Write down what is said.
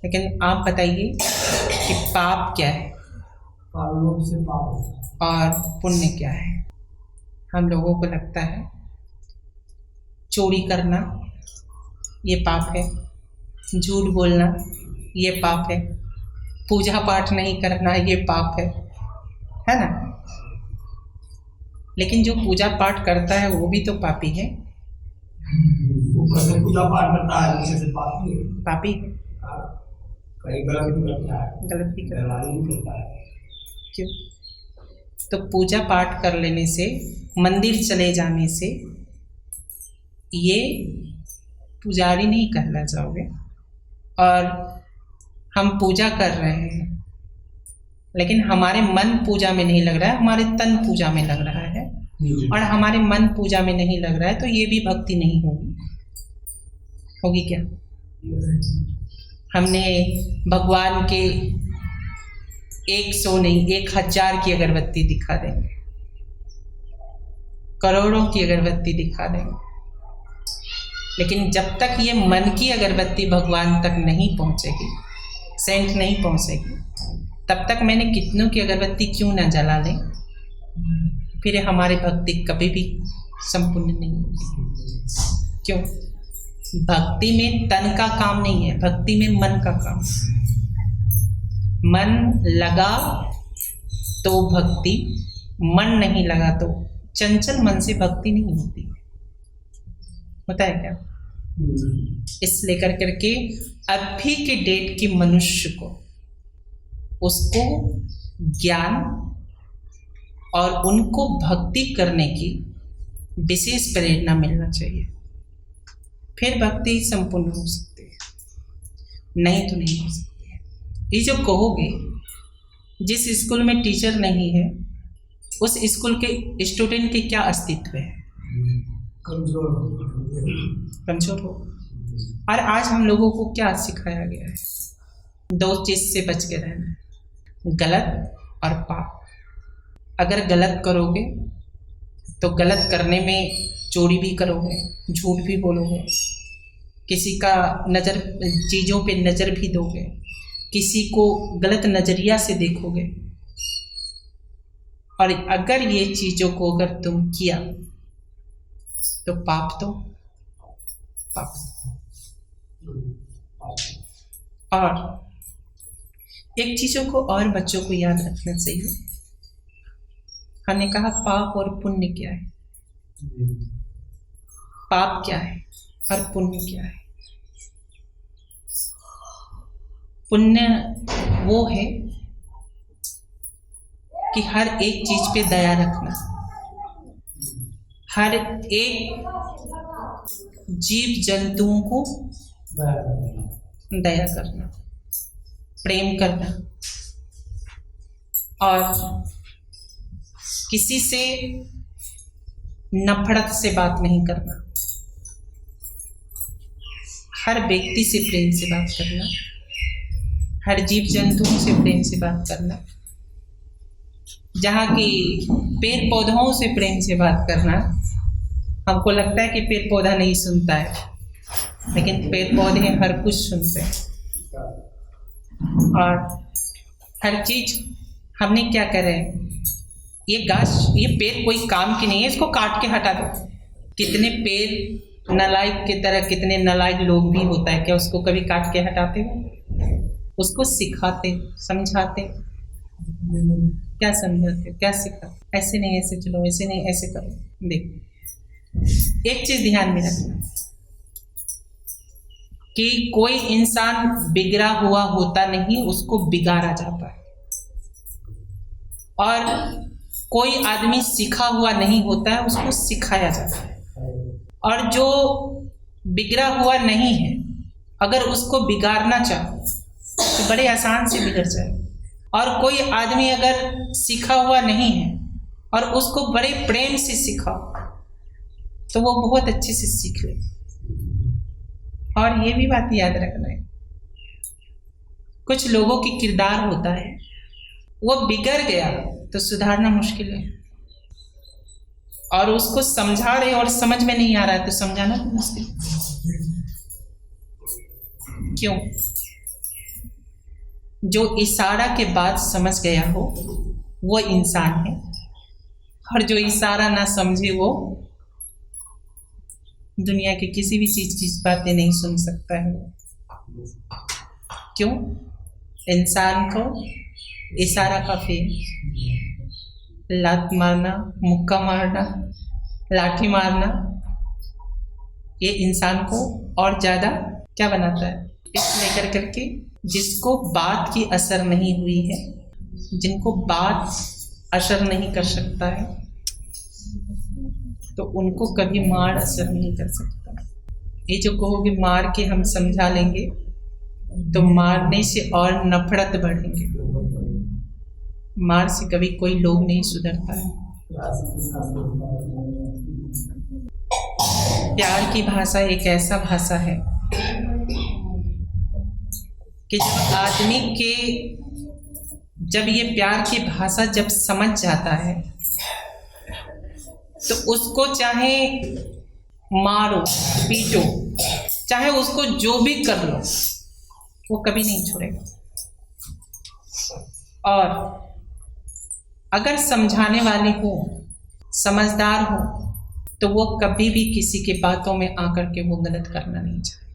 लेकिन आप बताइए कि पाप क्या है से पाप और पुण्य क्या है। हम लोगों को लगता है चोरी करना ये पाप है, झूठ बोलना ये पाप है, पूजा पाठ नहीं करना ये पाप है ना। लेकिन जो पूजा पाठ करता है वो भी तो पापी है। पूजा पाठ करता है उसे से पापी है। पापी कहीं गलत भी करता है, गलत भी करता गलत भी करता है। क्यों? तो पूजा पाठ कर लेने से, मंदिर चले जाने से ये पुजारी नहीं कहला जाओगे। और हम पूजा कर रहे हैं लेकिन हमारे मन पूजा में नहीं लग रहा है, हमारे तन पूजा में लग रहा है, और हमारे मन पूजा में नहीं लग रहा है, तो ये भी भक्ति नहीं होगी क्या? हमने भगवान के 100 नहीं 1000 की अगरबत्ती दिखा देंगे, करोड़ों की अगरबत्ती दिखा देंगे, लेकिन जब तक ये मन की अगरबत्ती भगवान तक नहीं पहुंचेगी, सेंट नहीं पहुंचेगी, तब तक मैंने कितनों की अगरबत्ती क्यों ना जला लें, फिर हमारी भक्ति कभी भी संपूर्ण नहीं होगी। क्यों? भक्ति में तन का काम नहीं है, भक्ति में मन का काम। मन लगा तो भक्ति, मन नहीं लगा तो चंचल मन से भक्ति नहीं होती। होता है क्या? इस लेकर करके अभी के डेट के मनुष्य को, उसको ज्ञान और उनको भक्ति करने की विशेष प्रेरणा मिलना चाहिए, फिर भक्ति संपूर्ण हो सकती है, नहीं तो नहीं हो सकती है। ये जो कहोगे जिस स्कूल में टीचर नहीं है उस स्कूल के स्टूडेंट के क्या अस्तित्व है? कमजोर हो। और आज हम लोगों को क्या सिखाया गया है? 2 चीज से बच के रहना है, गलत और पाप। अगर गलत करोगे तो गलत करने में चोरी भी करोगे, झूठ भी बोलोगे, किसी का नज़र चीज़ों पे नज़र भी दोगे, किसी को गलत नज़रिया से देखोगे, और अगर ये चीज़ों को अगर तुम किया तो पाप तो पाप। और एक चीज़ों को और बच्चों को याद रखना चाहिए, हमने कहा पाप और पुण्य क्या है, पाप क्या है और पुण्य क्या है। पुण्य वो है कि हर एक चीज पे दया रखना, हर एक जीव जंतुओं को दया करना, प्रेम करना, और किसी से नफरत से बात नहीं करना, हर व्यक्ति से प्रेम से बात करना, हर जीव जंतुओं से प्रेम से बात करना, जहाँ की पेड़ पौधों से प्रेम से बात करना। हमको लगता है कि पेड़ पौधा नहीं सुनता है, लेकिन पेड़ पौधे हर कुछ सुनते हैं, और हर चीज हमने क्या करे, ये गाछ, ये पेड़ कोई काम की नहीं है, इसको काट के हटा दो। कितने पेड़ नालायक की तरह, कितने नालायक लोग भी होता है, क्या उसको कभी काट के हटाते हो? उसको सिखाते, समझाते, क्या समझाते, क्या सिखाते, ऐसे नहीं ऐसे चलो, ऐसे नहीं ऐसे करो। देखो एक चीज ध्यान में रखना कि कोई इंसान बिगड़ा हुआ होता नहीं, उसको बिगाड़ा जाता है, और कोई आदमी सीखा हुआ नहीं होता है, उसको सिखाया जाता है। और जो बिगड़ा हुआ नहीं है, अगर उसको बिगाड़ना चाहो तो बड़े आसान से बिगड़ जाए, और कोई आदमी अगर सीखा हुआ नहीं है और उसको बड़े प्रेम से सिखाओ तो वो बहुत अच्छे से सीख ले। और ये भी बात याद रखना है, कुछ लोगों की किरदार होता है, वो बिगड़ गया तो सुधारना मुश्किल है, और उसको समझा रहे और समझ में नहीं आ रहा है तो समझाना भी मुश्किल। क्यों? जो इशारा के बाद समझ गया हो वो इंसान है, और जो इशारा ना समझे वो दुनिया की किसी भी चीज की बातें नहीं सुन सकता है। क्यों? इंसान को इशारा का फेल, लात मारना, मुक्का मारना, लाठी मारना, ये इंसान को और ज़्यादा क्या बनाता है? इसलिए करके जिसको बात की असर नहीं हुई है, जिनको बात असर नहीं कर सकता है, तो उनको कभी मार असर नहीं कर सकता। ये जो कहोगे मार के हम समझा लेंगे, तो मारने से और नफरत बढ़ेंगे। मार से कभी कोई लोग नहीं सुधरता है। प्यार की भाषा एक ऐसा भाषा है कि जब ये प्यार की भाषा जब समझ जाता है, तो उसको चाहे मारो पीटो, चाहे उसको जो भी कर लो, वो कभी नहीं छोड़ेगा। और अगर समझाने वाले हो, समझदार हो, तो वो कभी भी किसी की बातों में आकर के वो गलत करना नहीं चाहे।